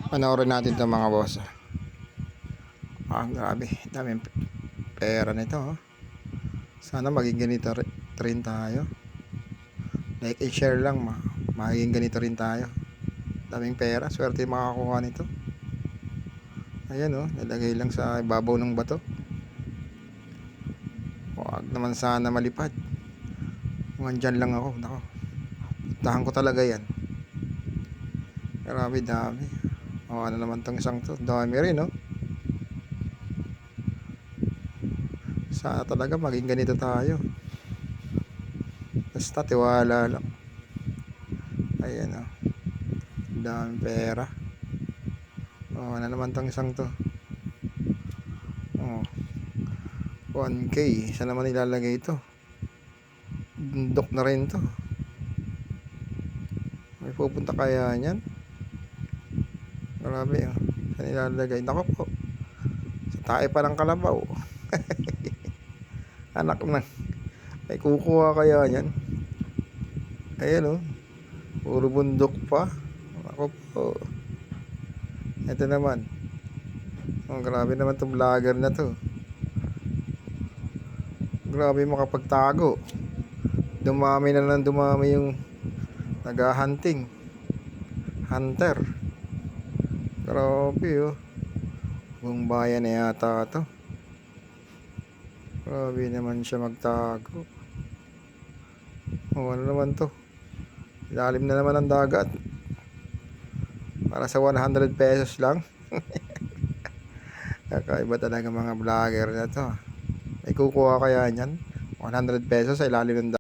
Panoorin natin itong mga boss. Grabe, daming pera nito, oh. Sana maging ganito rin tayo. Like and share lang, maging ganito rin tayo. Daming pera, swerte yung makakuha nito. Ayan, oh, nilagay lang sa ibabaw ng bato. Huwag naman sana malipad. Kung andyan lang ako, nako, puntahan ko talaga yan. Grabe, dami. Ano naman tong isang to, dami rin, oh. Sana talaga maging ganito tayo. Basta tiwala lang. Ayan, oh, daming pera. Ano naman tong isang to, 1K. Saan naman ilalagay ito? Bundok na rin to. May pupunta kaya yan? Grabe, oh. Saan ilalagay? Nako po, sa tae pa ng kalabaw. Anak na, may kukuha kaya yan? Ayan, oh, puro bundok pa. Nako po, ito naman. Grabe naman tong vlogger na to. Grabe makapagtago. Dumami na lang dumami yung naghahunting. Hunter. Grabe, oh. Buong bayan na yata to. Grabe naman siya magtago. Ano naman to? Ilalim na naman ang dagat. Para sa 100 pesos lang. Kakaiba talaga mga vlogger na to. May kukuha kaya niyan? 100 pesos sa ilalim ng dagat.